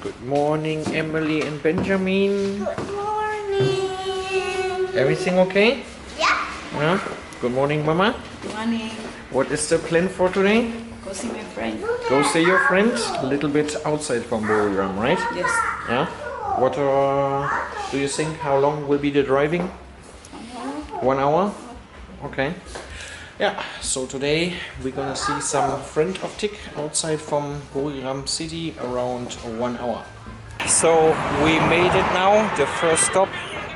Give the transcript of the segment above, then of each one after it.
Good morning, Emily and Benjamin. Good morning. Everything okay? Yeah. Yeah. Good morning, Mama. Good morning. What is the plan for today? Go see my friend. Go see your friend. A little bit outside from Buriram, right? Yes. Yeah. What do you think? How long will be the driving? 1 hour. Okay. Yeah. So today we're gonna see some friend of Tik outside from Buriram City around 1 hour. So we made it now. The first stop.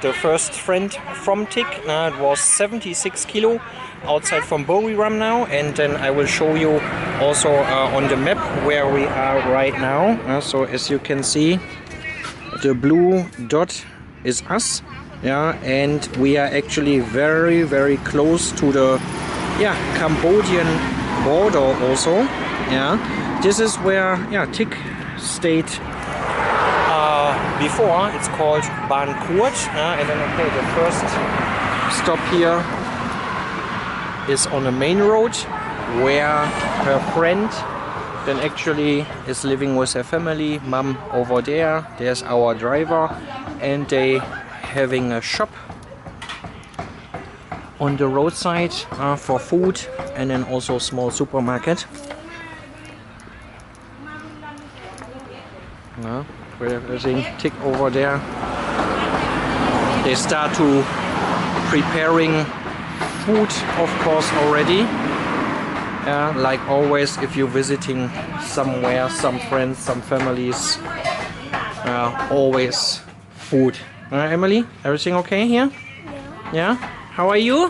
The first friend from Tik. It was 76 kilo outside from Buriram now, and then I will show you also on the map where we are right now. So as you can see, the blue dot is us, yeah, and we are actually very close to the Cambodian border also. Yeah, this is where Tik stayed. Before it's called Ban Kruat, and then the first stop here is on the main road where her friend then actually is living with her family, mom over there, there's our driver, and they having a shop on the roadside for food, and then also small supermarket. We're using Tik over there. They start to preparing food, of course, already. Like always, if you're visiting somewhere, some friends, some families, always food. Emily, everything okay here? Yeah. How are you?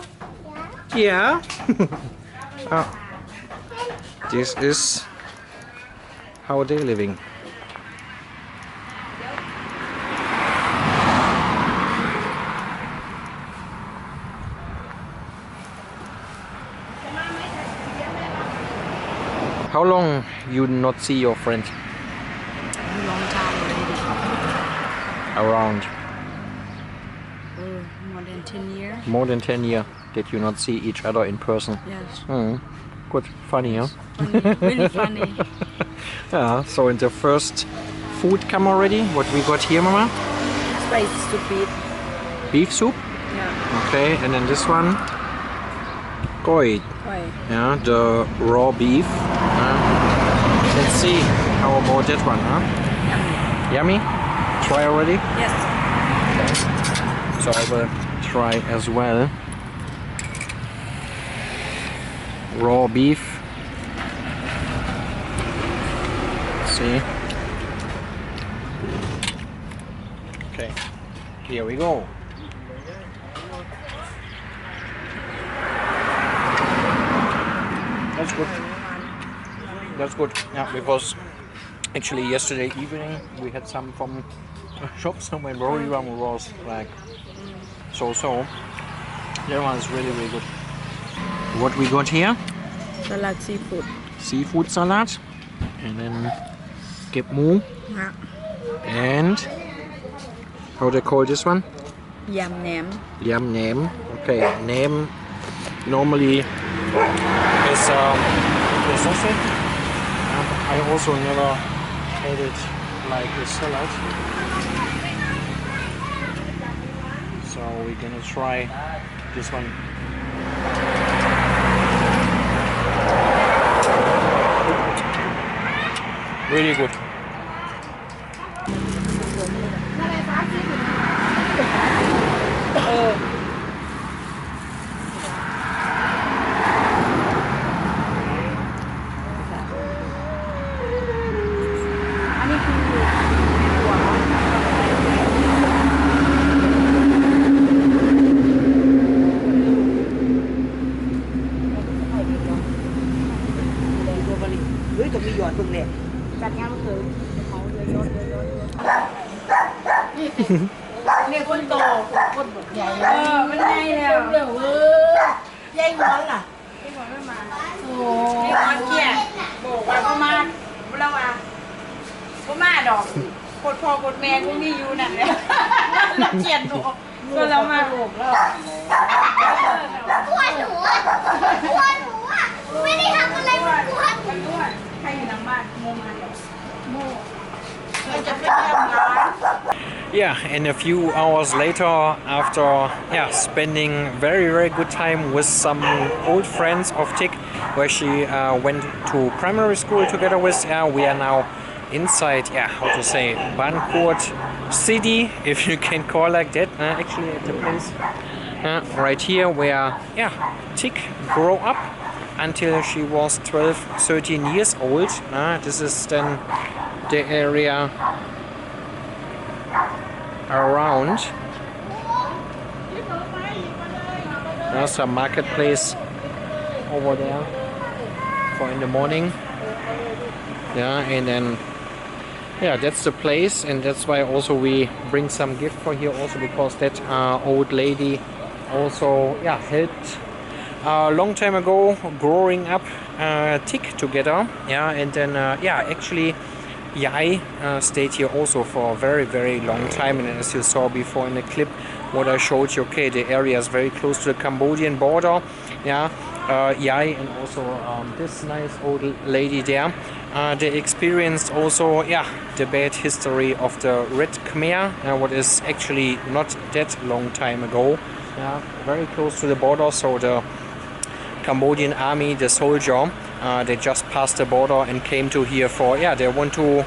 Yeah. This is how they're living. How long you not see your friend? A long time already. Around More than 10 years. more than 10 years that you not see each other in person. Yes. Good, funny, huh? Funny. Really funny. Yeah. So in the first food come already. What we got here, Mama? Spicy to beef. Beef soup. Yeah. Okay, and then this one, koi. Why? Yeah, the raw beef. Let's see how about that one, huh? Yummy. Try already? Yes. So I will try as well. Raw beef. See. Okay. Here we go. That's good. That's good. Yeah, because actually yesterday evening we had some from a shop somewhere in Buriram was like so. That one is really good. What we got here? Salad seafood. Seafood salad, and then kep mu, Yeah. and how they call this one? Yam nam. Yam nam. Okay, nam normally is sausage. I also never had it like a salad. So we're gonna try this one. Really good.เนี่ยคนโตคนใหญ่มันใหญ่แล้วใหญ่หมอนล่ะใหญ่หมอนไม่มาโอ้ใหญ่หมอนเกี้ยบอกว่าประมาณเราว่าประมาณดอกกดพ่อกดแม่กูมีอยู่นั่นแหละเราเกลียดหนูก็เรามาโบกแล้วกวนหนูอ่ะไม่ได้ทำอะไรมันกวน ใครอยู่หลังบ้านโมมาเดี๋ยวโม มันจะเป็น Yeah, and a few hours later, after spending very good time with some old friends of Tik, where she went to primary school together with, we are now inside, how to say, Ban Kruat city, if you can call like that. Actually, at the place right here where Tik grew up until she was 12-13 years old. This is then the area around. There's a marketplace over there for in the morning. And then that's the place, and that's why also we bring some gift for here also, because that old lady also helped a long time ago growing up Tik together. And then actually Yai stayed here also for a very long time, and as you saw before in the clip what I showed you, the area is very close to the Cambodian border. Yai and also this nice old lady there, they experienced also the bad history of the Red Khmer, what is actually not that long time ago. Very close to the border, so the Cambodian army, the soldier, they just passed the border and came to here for they want to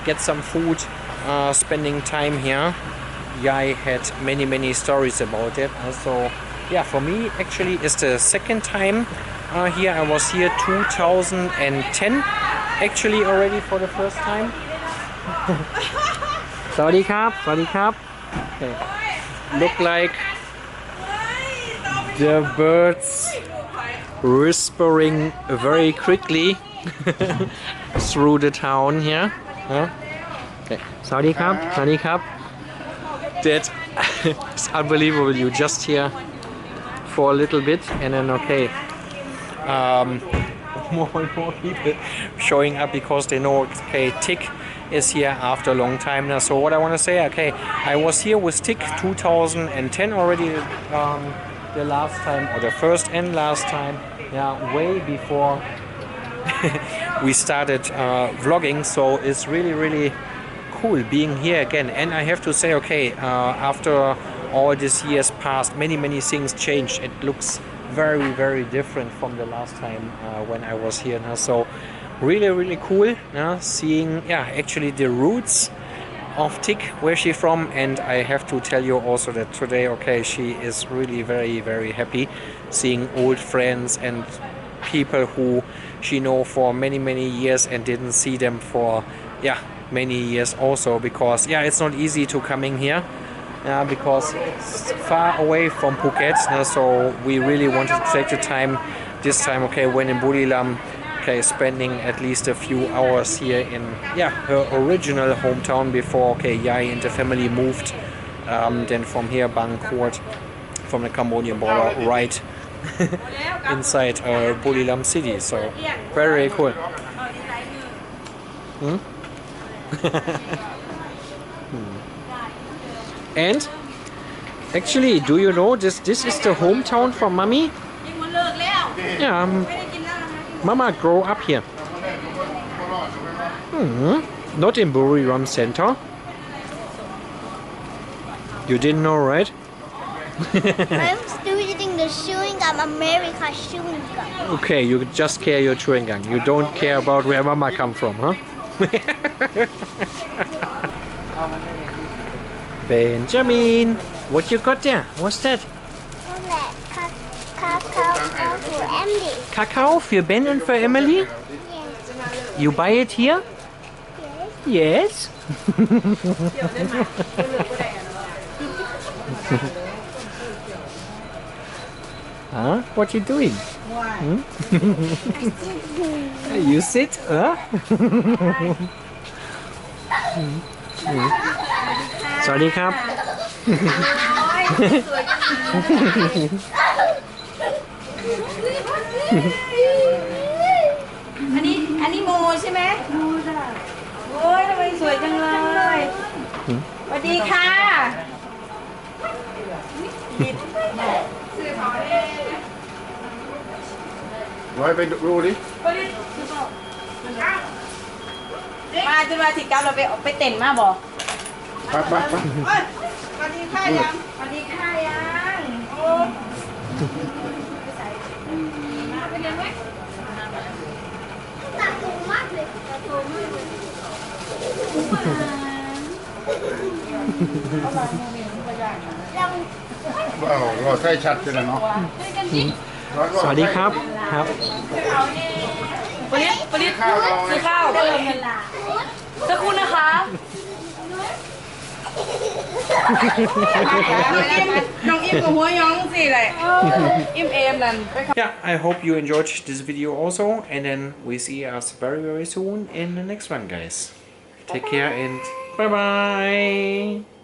get some food, spending time here. Yai had many stories about it. So for me actually it's the second time here. I was here 2010 actually already for the first time. Sawadee krap, sawadee krap. Okay. Look like the birds whispering very quickly through the town here. Okay. Sawadee krap, sawadee krap. That is unbelievable. You just hear for a little bit and then more and more people showing up because they know Tik is here after a long time now. So what I want to say, I was here with Tik 2010 already, the last time, or the first and last time, way before we started vlogging. So it's really cool being here again. And I have to say, after all these years passed, many things changed. It looks very different from the last time when I was here now. So really cool seeing actually the roots of Tik, where she's from. And I have to tell you also that today she is really very happy seeing old friends and people who she know for many years and didn't see them for many years also, because it's not easy to coming here because it's far away from Phuket. So we really wanted to take the time this time when in Buriram, spending at least a few hours here in her original hometown before Yai and the family moved then from here, Ban Kruat, from the Cambodian border, right inside Buriram City. So very cool. And actually, do you know this is the hometown for Mommy? Mama grew up here. Not in Buriram Center. You didn't know, right? I'm still eating the chewing gum, America chewing gum. Okay, you just care your chewing gum. You don't care about where Mama come from, huh? Benjamin, what you got there? What's that? Cacao for Emily. Kakao für Ben and for Emily? Yes. You buy it here? Yes. Huh? What you doing? You sit? Huh? Sorry, krap. อันนี้โมใช่ไหมโมจ้ะโอ้ยทำไมสวยจังเลยสวัสดีค่ะไว้ไปดูดิมาจนมาสิเก้าเราไปเต้นมาบ่ ไปไปไป เอ้ยสวัสดีค่ะยังสวัสดีค่ะยังโอ้ไปเรียนไหม ตัดตูมากเลยตัดตูมากเลย ยัง ว้าวเราใช้ชัดเลยนะเนาะ สวัสดีครับครับ ปริศซื้อข้าวสักครู่นะคะน้องอิ่มกับหัวย้องสิเลยอิ่มเอมนั่น Yeah, I hope you enjoyed this video also, and then we see us very soon in the next one, guys. Take care and bye bye.